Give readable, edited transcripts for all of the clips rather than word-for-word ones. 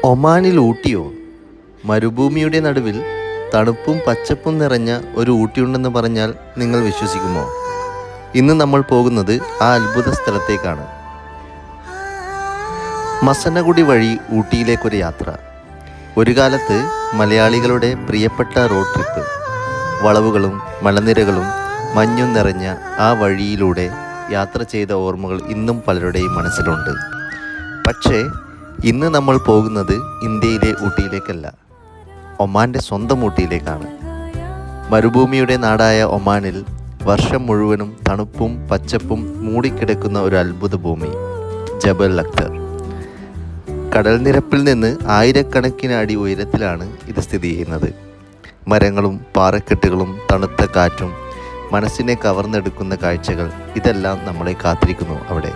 ഒമാനിൽ ഊട്ടിയോ? മരുഭൂമിയുടെ നടുവിൽ തണുപ്പും പച്ചപ്പും നിറഞ്ഞ ഒരു ഊട്ടിയുണ്ടെന്ന് പറഞ്ഞാൽ നിങ്ങൾ വിശ്വസിക്കുമോ? ഇന്ന് നമ്മൾ പോകുന്നത് ആ അത്ഭുത സ്ഥലത്തേക്കാണ്. മസനഗുഡി വഴി ഊട്ടിയിലേക്കൊരു യാത്ര. ഒരു കാലത്ത് മലയാളികളുടെ പ്രിയപ്പെട്ട റോഡ് ട്രിപ്പ്. വളവുകളും മലനിരകളും മഞ്ഞും നിറഞ്ഞ ആ വഴിയിലൂടെ യാത്ര ചെയ്ത ഓർമ്മകൾ ഇന്നും പലരുടെയും മനസ്സിലുണ്ട്. പക്ഷേ ഇന്ന് നമ്മൾ പോകുന്നത് ഇന്ത്യയിലെ ഊട്ടിയിലേക്കല്ല, ഒമാൻ്റെ സ്വന്തം ഊട്ടിയിലേക്കാണ്. മരുഭൂമിയുടെ നാടായ ഒമാനിൽ വർഷം മുഴുവനും തണുപ്പും പച്ചപ്പും മൂടിക്കിടക്കുന്ന ഒരു അത്ഭുത ഭൂമി, ജബൽ അക്തർ. കടൽ നിരപ്പിൽ നിന്ന് ആയിരക്കണക്കിന് അടി ഉയരത്തിലാണ് ഇത് സ്ഥിതി ചെയ്യുന്നത്. മരങ്ങളും പാറക്കെട്ടുകളും തണുത്ത കാറ്റും മനസ്സിനെ കവർന്നെടുക്കുന്ന കാഴ്ചകൾ, ഇതെല്ലാം നമ്മളെ കാത്തിരിക്കുന്നു അവിടെ.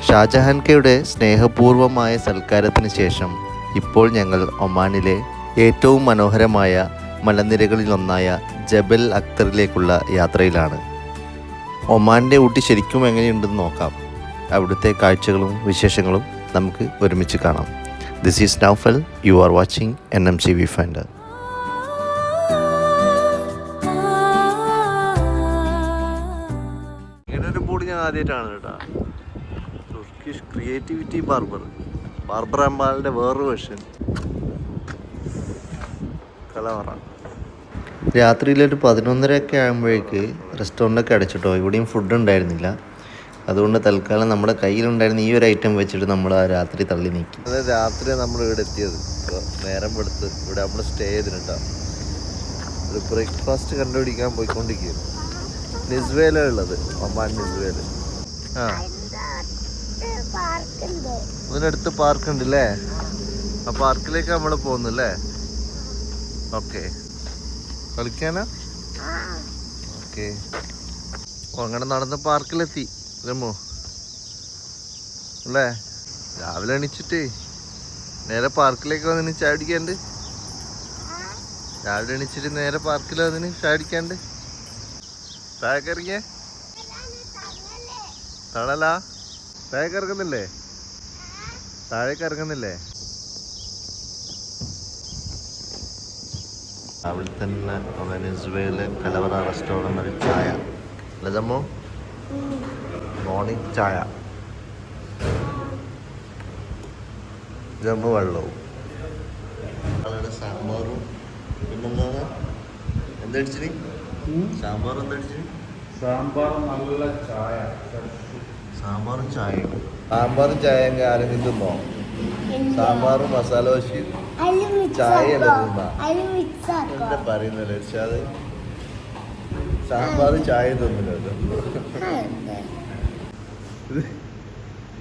ഷാജഹാൻ കെയുടെ സ്നേഹപൂർവമായ സൽക്കാരത്തിന് ശേഷം ഇപ്പോൾ ഞങ്ങൾ ഒമാനിലെ ഏറ്റവും മനോഹരമായ മലനിരകളിലൊന്നായ ജബൽ അക്തറിലേക്കുള്ള യാത്രയിലാണ്. ഒമാൻ്റെ ഊട്ടി ശരിക്കും എങ്ങനെയുണ്ടെന്ന് നോക്കാം. അവിടുത്തെ കാഴ്ചകളും വിശേഷങ്ങളും നമുക്ക് ഒരുമിച്ച് കാണാം. This is Naufal. You are watching NMC Viewfinder. ഇങ്ങനൊരു ബോർഡ് ഞാൻ ആദ്യമായിട്ടാണ് കേട്ടോ. തുർക്കിഷ് ക്രിയേറ്റിവിറ്റി ബാർബർ അമ്പാലിൻ്റെ വേറൊരു വെർഷൻ. കലവറ. രാത്രിയിലൊരു 11:30 ആകുമ്പോഴേക്ക് റെസ്റ്റോറൻ്റൊക്കെ അടച്ചിട്ടോ. ഇവിടെയും ഫുഡ് ഉണ്ടായിരുന്നില്ല. അതുകൊണ്ട് തൽക്കാലം നമ്മുടെ കയ്യിലുണ്ടായിരുന്ന ഈ ഒരു ഐറ്റം വെച്ചിട്ട് നമ്മൾ ആ രാത്രി തള്ളി നീക്കി. അത് രാത്രി നമ്മൾ ഇവിടെ എത്തിയത്. നേരം വെളുത്ത് ഇവിടെ നമ്മൾ സ്റ്റേ ചെയ്തിട്ടാ. ഒരു ബ്രേക്ക്ഫാസ്റ്റ് കണ്ടുപിടിക്കാൻ പോയിക്കൊണ്ടിരിക്കുകയാണ്. നിസ്വേല ഉള്ളത്, ഒമാൻ നിസ്വേല. ആ, അതിനടുത്ത് പാർക്ക് ഉണ്ട് അല്ലേ? ആ പാർക്കിലേക്ക് നമ്മൾ പോകുന്നല്ലേ? ഓക്കെ, കളിക്കാനാ? ഓക്കെ. അങ്ങനെ നടന്ന് പാർക്കിലെത്തി രമോ അല്ലേ? രാവിലെ എണീച്ചിട്ട് നേരെ പാർക്കിലേക്ക് വന്നിന് ചായ അടിക്കാണ്ട്. രാവിലെ എണീച്ചിട്ട് നേരെ പാർക്കിൽ വന്നിന് ചായ അടിക്കാണ്ട്. താഴേക്ക് ഇറങ്ങിയേ? തണലാ? താഴേക്ക് ഇറങ്ങുന്നില്ലേ? താഴേക്ക് ഇറങ്ങുന്നില്ലേ? അവിടെ തന്നെ വെനസ്വേല കലവറ റെസ്റ്റോറൻറ്റ് ചായ അല്ല ജമ്മു? മോർണിംഗ് ചായ, ജമ്മു വെള്ളവും, ആളുടെ സാമ്പാറും. പിന്നെന്താണ് എന്തടിച്ചിന്? സാമ്പാറും എന്തടിച്ചിന്? സാമ്പാർ നല്ല ചായ. സാമ്പാറും ചായയും. സാമ്പാറും ചായ ആരും തിന്നോ? സാമ്പാറും മസാല ദോശയും ചായയല്ല തിന്നാ എന്താ പറയുന്നല്ലേ? പക്ഷെ അത് സാമ്പാറും ചായ തിന്നില്ലല്ലോ.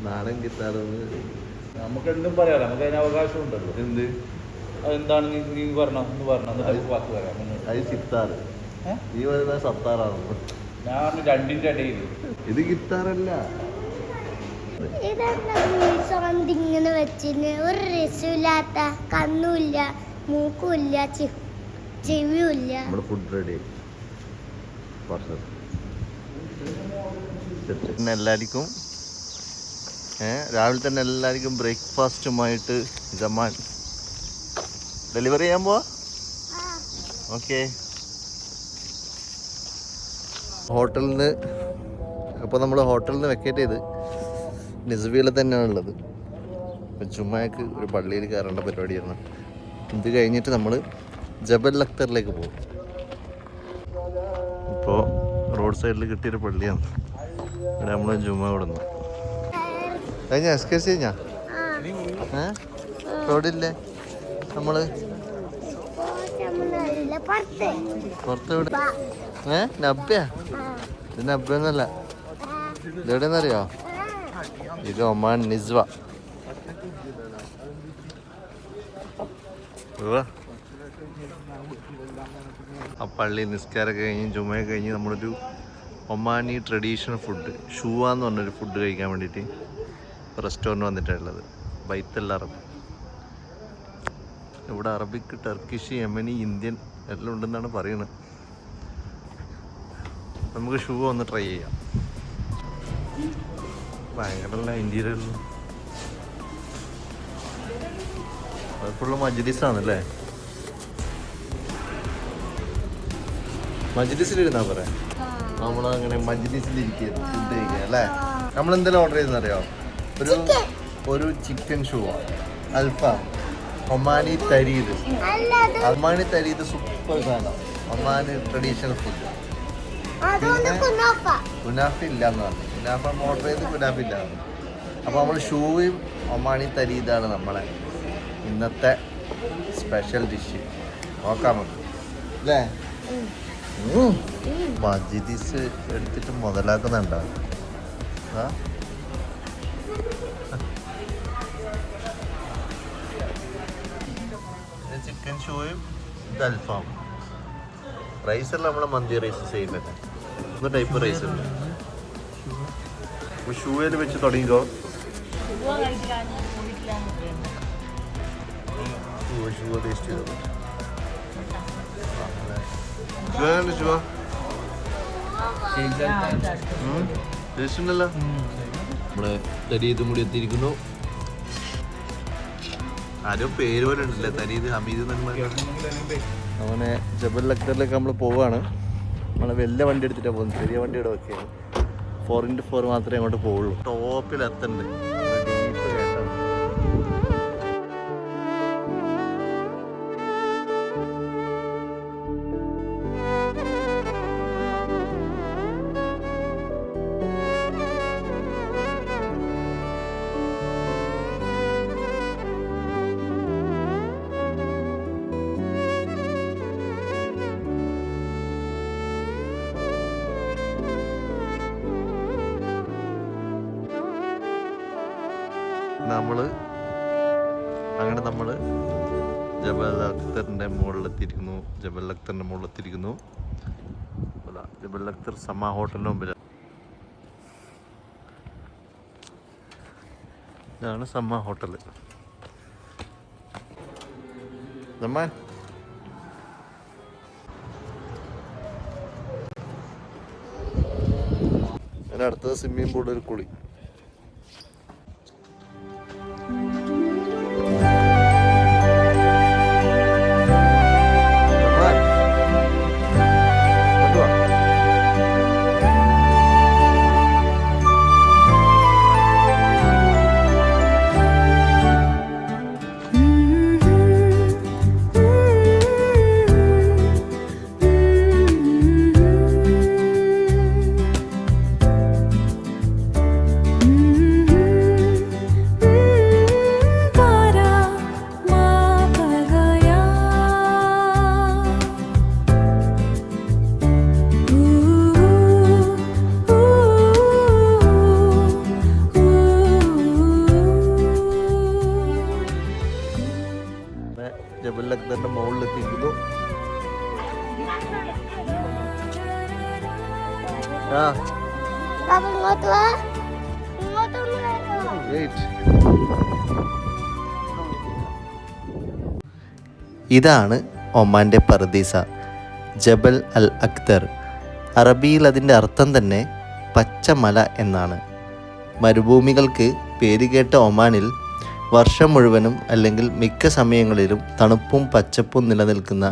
നാടൻ കിട്ടാറൊന്ന് നമുക്ക് എന്തും പറയാം, നമുക്ക് അതിന് അവകാശം ഉണ്ടല്ലോ. എന്ത്? അതെന്താണ് നീ പറഞ്ഞോ? ഒന്ന് പറഞ്ഞോ, വാക്ക് പറയാം. അത് സിത്താറ്. ഈ പറയുന്ന സത്താറാണ്. ഞാൻ രണ്ടിൻ്റെ ഇടയിൽ. ഇത് ഗിത്താറല്ല. ഇങ്ങനെ വെച്ചിന് ഒരു രസമില്ലാത്ത, കണ്ണുമില്ല മൂക്കുമില്ല ചെവിയുമില്ല. നമ്മുടെ ഫുഡ് റെഡി. പിന്നെ എല്ലാവർക്കും രാവിലെ തന്നെ എല്ലാവർക്കും ബ്രേക്ക്ഫാസ്റ്റുമായിട്ട് ജമാൻ ഡെലിവറി ചെയ്യാൻ പോവാ. ഓക്കെ. ഹോട്ടലിൽ നിന്ന് അപ്പോൾ നമ്മൾ ഹോട്ടലിൽ നിന്ന് വെക്കേറ്റ് ചെയ്ത് നിസ്വേല തന്നെയാണുള്ളത്. ജുമാക്ക് ഒരു പള്ളിയിൽ കയറേണ്ട പരിപാടിയായിരുന്നു. ഇത് കഴിഞ്ഞിട്ട് നമ്മൾ ജബൽ അക്തറിലേക്ക് പോകും. ഇപ്പോൾ റോഡ് സൈഡിൽ കിട്ടിയൊരു പള്ളിയാണ്. ഇവിടെ നമ്മൾ ജുമ വിടുന്നു. കഴിഞ്ഞ എക്സ്കേഴ്സ് കഴിഞ്ഞാ? റോഡില്ലേ നമ്മൾ പുറത്ത് ഇവിടെ? നബ്ബയാ? ഇത് നബ്ബയൊന്നുമല്ല. ഇതെവിടെയെന്നറിയോ? ഇത് ഒമാൻ നിസ്വ. ആ പള്ളി നിസ്കാരമൊക്കെ കഴിഞ്ഞ് ജുമയൊക്കെ കഴിഞ്ഞ് നമ്മളൊരു ഒമാനി ട്രഡീഷണൽ ഫുഡ് ഷൂവ എന്ന് പറഞ്ഞൊരു ഫുഡ് കഴിക്കാൻ വേണ്ടിയിട്ട് റെസ്റ്റോറൻറ്റ് വന്നിട്ടുള്ളത്. ബൈത്തൽ അറബ്. ഇവിടെ അറബിക്ക്, ടർക്കിഷ്, യമനി, ഇന്ത്യൻ എല്ലാം ഉണ്ടെന്നാണ് പറയുന്നത്. നമുക്ക് ഷൂ ഒന്ന് ട്രൈ ചെയ്യാം. ഭയങ്കര ഇൻറ്റീരിയർ ഫുള്ള് മജ്ലിസാണല്ലേ. മജ്ലിസിലിരുന്നാ പറയാം. നമ്മളങ്ങനെ മജ്ലിസിലിരിക്കുക ഫുഡ് കഴിക്കുക അല്ലേ. നമ്മളെന്തെല്ലാം ഓർഡർ ചെയ്തെന്നറിയോ? ഒരു ചിക്കൻ ഷൂ, അൽഫാം, ഒമാനി തരീത്. ഒമാനി തരീത് സൂപ്പർ സാധനം. Omani traditional food. കുനാഫ ഇല്ല എന്ന് പറഞ്ഞു. കുനാഫ ഓർഡർ ചെയ്ത് കുനാഫ ഇല്ല. അപ്പോൾ നമ്മൾ ഷൂവും ഒമാനി തരീതാണ് നമ്മളെ ഇന്നത്തെ സ്പെഷ്യൽ ഡിഷ്. നോക്കാം നമുക്ക് അല്ലേ. മജ്ലിസ് എടുത്തിട്ട് മുതലാക്കുന്നുണ്ടോ? ചിക്കൻ ഷൂയും ഇത് അൽഫാം. റൈസല്ല നമ്മളെ മന്തി റൈസ് സെയിം തന്നെ. ഒന്ന് ടൈപ്പ് റൈസ് ഉണ്ട്. ഷൂയിൽ വെച്ച് തുടങ്ങിക്കോ. ഷൂ ടേസ്റ്റ് ചെയ്തോ. ടേസ്റ്റ് ഉണ്ടല്ലോ. നമ്മള് തരീതും കൂടി എത്തിയിരിക്കുന്നു. ആരോ പേര് പോലെ ഉണ്ടല്ലേ, തരീത് ഹമീദ്. അങ്ങനെ ജബൽ അക്തറിലേക്ക് നമ്മൾ പോവുകയാണ്. നമ്മൾ വലിയ വണ്ടി എടുത്തിട്ടാണ് പോകുന്നത്. ചെറിയ വണ്ടി ഇവിടെ വെക്കുകയാണ്. 4x4 മാത്രമേ അങ്ങോട്ട് പോവുള്ളൂ. ടോപ്പിൽ എത്തണ്ട്. ഡീപ്പ് കേട്ടാണ്. നമ്മൾ ജബൽ അക്തറിൻ്റെ മുകളിലെത്തിയിരിക്കുന്നു. ജബൽ അക്തർ സമ ഹോട്ടലിന് മുമ്പിൽ. ഇതാണ് സമ ഹോട്ടൽ. അടുത്തത് സ്വിമ്മിംഗ് പൂളിൽ ഒരു കുളി. ജബൽ അക്തറിന്റെ മുകളിലെത്തിയിരിക്കുന്നു. ഇതാണ് ഒമാന്റെ പർദീസ, ജബൽ അൽ അക്തർ. അറബിയിൽ അതിൻ്റെ അർത്ഥം തന്നെ പച്ചമല എന്നാണ്. മരുഭൂമികൾക്ക് പേരുകേട്ട ഒമാനിൽ വർഷം മുഴുവനും അല്ലെങ്കിൽ മിക്ക സമയങ്ങളിലും തണുപ്പും പച്ചപ്പും നിലനിൽക്കുന്ന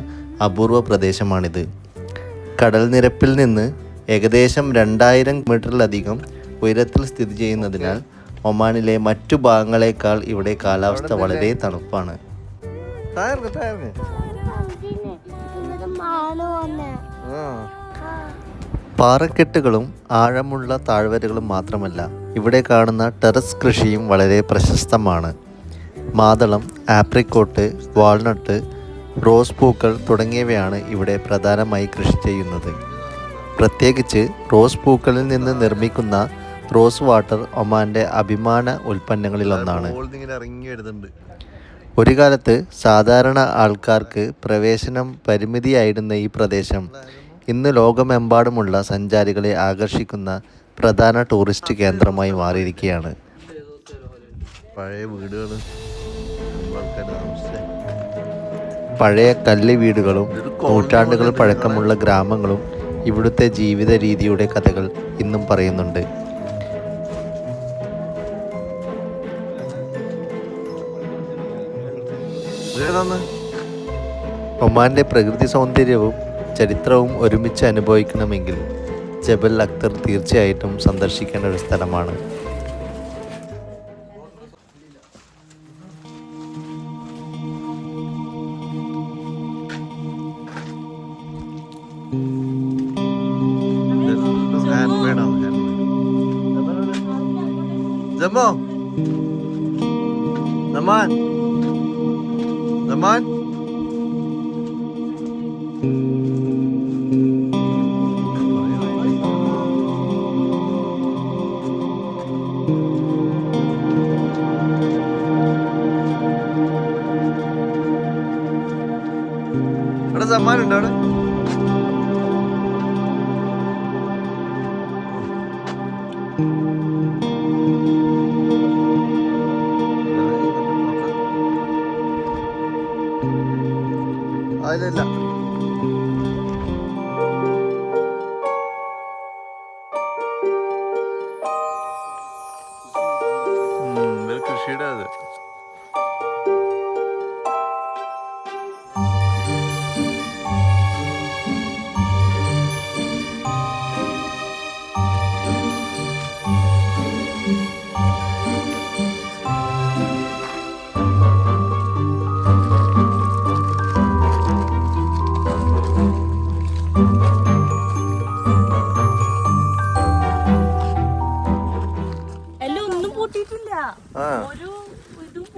അപൂർവ പ്രദേശമാണിത്. കടൽ നിരപ്പിൽ നിന്ന് ഏകദേശം 2000 മീറ്ററിലധികം ഉയരത്തിൽ സ്ഥിതി ചെയ്യുന്നതിനാൽ ഒമാനിലെ മറ്റു ഭാഗങ്ങളെക്കാൾ ഇവിടെ കാലാവസ്ഥ വളരെ തണുപ്പാണ്. പാറക്കെട്ടുകളും ആഴമുള്ള താഴ്വരകളും മാത്രമല്ല, ഇവിടെ കാണുന്ന ടെറസ് കൃഷിയും വളരെ പ്രശസ്തമാണ്. മാതളം, ആപ്രിക്കോട്ട്, വാൾനട്ട്, റോസ് പൂക്കൾ തുടങ്ങിയവയാണ് ഇവിടെ പ്രധാനമായി കൃഷി ചെയ്യുന്നത്. പ്രത്യേകിച്ച് റോസ് പൂക്കളിൽ നിന്ന് നിർമ്മിക്കുന്ന റോസ് വാട്ടർ ഒമാൻ്റെ അഭിമാന ഉൽപ്പന്നങ്ങളിലൊന്നാണ്. ഒരു കാലത്ത് സാധാരണ ആൾക്കാർക്ക് പ്രവേശനം പരിമിതിയായിരുന്ന ഈ പ്രദേശം ഇന്ന് ലോകമെമ്പാടുമുള്ള സഞ്ചാരികളെ ആകർഷിക്കുന്ന പ്രധാന ടൂറിസ്റ്റ് കേന്ദ്രമായി മാറിയിരിക്കുകയാണ്. പഴയ വീടുകൾ, പഴയ കല്ല് വീടുകളും നൂറ്റാണ്ടുകൾ പഴക്കമുള്ള ഗ്രാമങ്ങളും ഇവിടുത്തെ ജീവിത രീതിയുടെ കഥകൾ ഇന്നും പറയുന്നുണ്ട്. ഒമാൻ്റെ പ്രകൃതി സൗന്ദര്യവും ചരിത്രവും ഒരുമിച്ച് അനുഭവിക്കണമെങ്കിൽ ജബൽ അക്തർ തീർച്ചയായിട്ടും സന്ദർശിക്കേണ്ട ഒരു സ്ഥലമാണ്. Zamo, Zaman, Zaman. Ada Zaman udah ada. അതിലില്ല. കൃഷിയുടെ അത്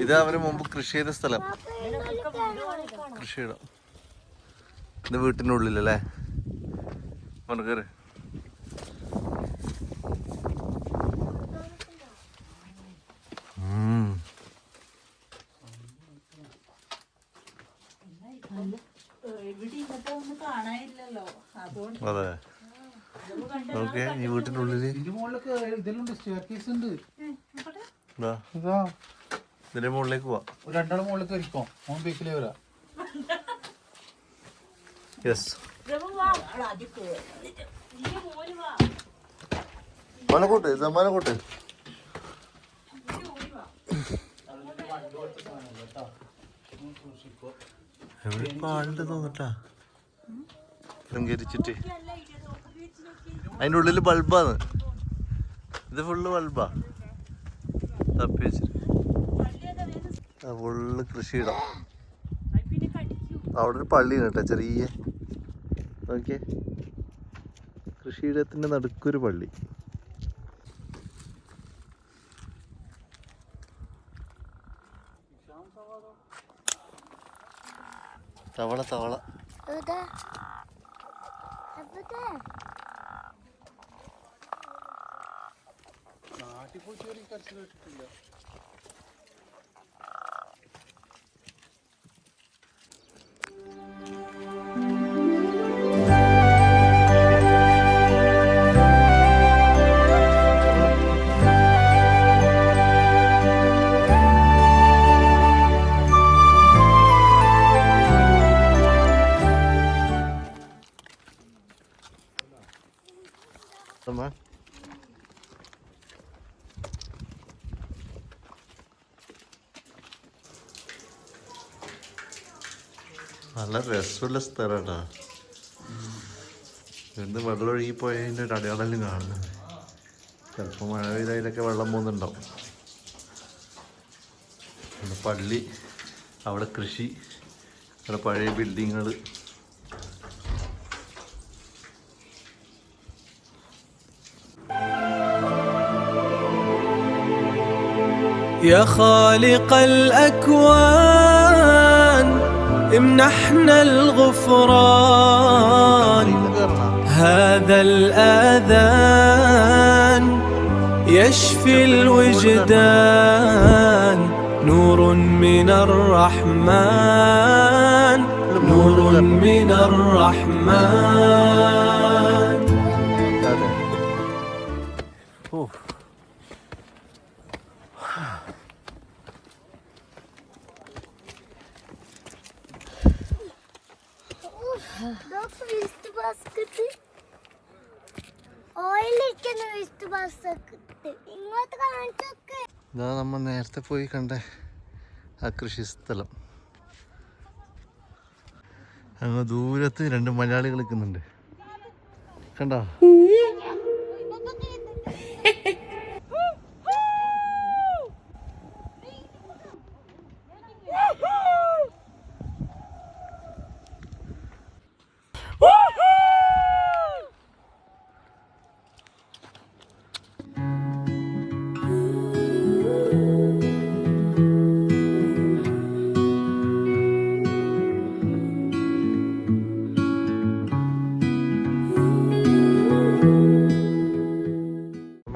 ഇത് അവര് മുമ്പ് കൃഷി ചെയ്ത സ്ഥലം. കൃഷിയിടം ഇത് വീട്ടിനുള്ളിലല്ലേ മനക്കേറ്. അതെ ഓക്കെ. ഈ വീട്ടിനുള്ളില് ഇതിന്റെ മുകളിലേക്ക് പോവാം. രണ്ടാളും മുകളിലേക്ക് വരിക്കോ. ഓൻ ബേക്കിലേ വരാം. യെസ് മനക്കൂട്ട് മനക്കൂട്ട്. ആളുണ്ട് തോന്നട്ടാ ശൃംഗരിച്ചിട്ട്. അതിൻ്റെ ഉള്ളിൽ ബൾബാണ്. ഇത് ഫുള്ള് ബൾബാ തപ്പി വെച്ചിട്ട്. ഫുള്ള് കൃഷിയിടം. അവിടെ ഒരു പള്ളിയാണ് കേട്ടോ ചെറിയ. ഓക്കെ കൃഷിയിടത്തിൻ്റെ നടുക്കൊരു പള്ളി. തവള തവള നാട്ടിൽ പോയി ചെറിയ കരച്ചിൽ കേട്ടിട്ടില്ല. നല്ല രസമുള്ള സ്ഥലമാണ്. ഇവിടുന്ന് വെള്ളം ഒഴുകിപ്പോയതിൻ്റെ ഒരു അടയാളെല്ലാം കാണുന്നുണ്ട്. ചിലപ്പോൾ മഴ പെയ്തതിലൊക്കെ വെള്ളം പോകുന്നുണ്ടാവും. അവിടെ പള്ളി, അവിടെ കൃഷി, അവിടെ പഴയ ബിൽഡിങ്ങുകൾ. يا خالق الأكوان امنحنا الغفران. هذا الآذان يشفي الوجدان. نور من الرحمن، نور من الرحمن. ഇതാ നമ്മൾ നേരത്തെ പോയി കണ്ട ആ കൃഷി സ്ഥലം. അങ്ങ് ദൂരത്ത് 2 മലയാളികൾ നിൽക്കുന്നുണ്ട്, കണ്ടോ?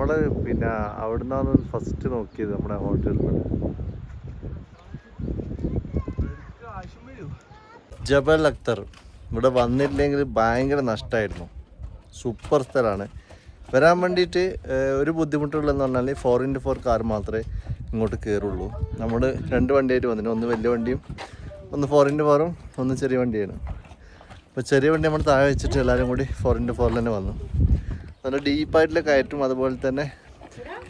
നമ്മള് പിന്നെ അവിടെ നിന്നാണ് ഫസ്റ്റ് നോക്കിയത് നമ്മുടെ ഹോട്ടലിൽ. ജബൽ അക്തർ ഇവിടെ വന്നില്ലെങ്കിൽ ഭയങ്കര നഷ്ടമായിരുന്നു. സൂപ്പർ സ്ഥലമാണ്. വരാൻ വേണ്ടിയിട്ട് ഒരു ബുദ്ധിമുട്ടുള്ളതെന്ന് പറഞ്ഞാൽ 4x4 കാർ മാത്രമേ ഇങ്ങോട്ട് കയറുള്ളൂ. നമ്മൾ 2 വണ്ടിയായിട്ട് വന്നിട്ട്, ഒന്ന് വലിയ വണ്ടിയും ഒന്ന് 4x4ഉം ഒന്ന് ചെറിയ വണ്ടിയാണ്. അപ്പോൾ ചെറിയ വണ്ടി നമ്മൾ താഴെ വെച്ചിട്ട് എല്ലാവരും കൂടി 4x4 തന്നെ വന്നു. നല്ല ഡീപ്പായിട്ടുള്ള കയറ്റും അതുപോലെ തന്നെ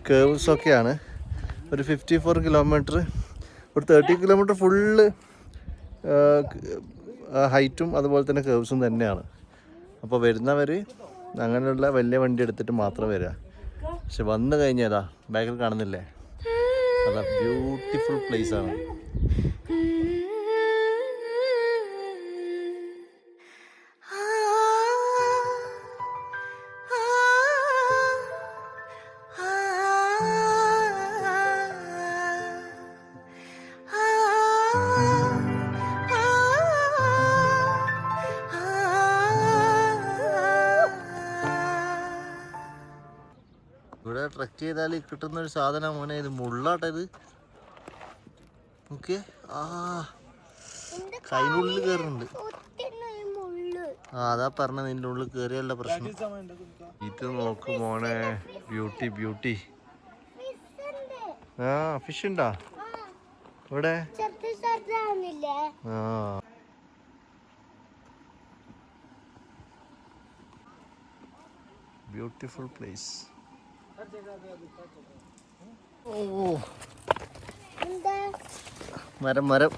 കേവ്സൊക്കെയാണ്. ഒരു 54 കിലോമീറ്റർ, ഒരു 30 കിലോമീറ്റർ ഫുള്ള് ഹൈറ്റും അതുപോലെ തന്നെ കേവ്സും തന്നെയാണ്. അപ്പോൾ വരുന്നവർ അങ്ങനെയുള്ള വലിയ വണ്ടി എടുത്തിട്ട് മാത്രം വരിക. പക്ഷെ വന്നു കഴിഞ്ഞാൽ ബാക്കിൽ കാണുന്നില്ലേ, അതാ ബ്യൂട്ടിഫുൾ പ്ലേസ് ആണ്. ഇവിടെ ട്രക്ക് ചെയ്താൽ കിട്ടുന്ന ഒരു സാധനം മോനെ, ഇത് മുള്ളാട്ട. ഇത് ഓക്കെ, കൈനുള്ളിൽ കയറുന്നുണ്ട്. അതാ പറഞ്ഞത്, നിന്റെ ഉള്ളിൽ കയറിയല്ല പ്രശ്നം. ഇത് നോക്ക് മോനെ, ബ്യൂട്ടി ബ്യൂട്ടി. ഫിഷ് ഉണ്ടോ ഇവിടെ? Beautiful place. ഓ മരം മരം.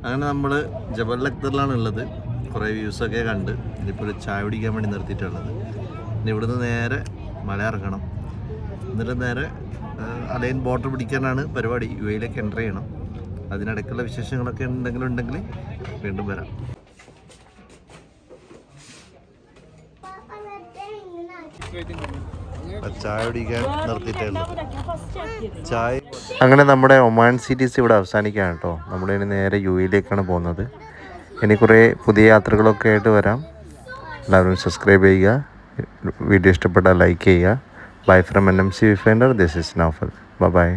അങ്ങനെ നമ്മൾ ജബൽ അക്തറിലാണ് ഉള്ളത്. കുറേ വ്യൂസൊക്കെ കണ്ട് ഇനിയിപ്പോൾ ഒരു ചായ കുടിക്കാൻ വേണ്ടി നിർത്തിയിട്ടുള്ളത്. ഇനി ഇവിടുന്ന് നേരെ മല ഇറങ്ങണം. എന്നിട്ട് നേരെ അലൈൻ ബോട്ട് പിടിക്കാനാണ് പരിപാടി. UAE എൻ്റർ ചെയ്യണം. അതിനിടയ്ക്കുള്ള വിശേഷങ്ങളൊക്കെ ഉണ്ടെങ്കിൽ വീണ്ടും വരാം. ചായ കുടിക്കാൻ നിർത്തിയിട്ടേ ചായ. അങ്ങനെ നമ്മുടെ ഒമാൻ സീരീസ് ഇവിടെ അവസാനിക്കുകയാണ് കേട്ടോ. നമ്മളിനി നേരെ UAE പോകുന്നത്. ഇനി കുറേ പുതിയ യാത്രകളൊക്കെ ആയിട്ട് വരാം. എല്ലാവരും സബ്സ്ക്രൈബ് ചെയ്യുക, വീഡിയോ ഇഷ്ടപ്പെട്ടാൽ ലൈക്ക് ചെയ്യുക. Bye from NMC Viewfinder. This is Naufal. By.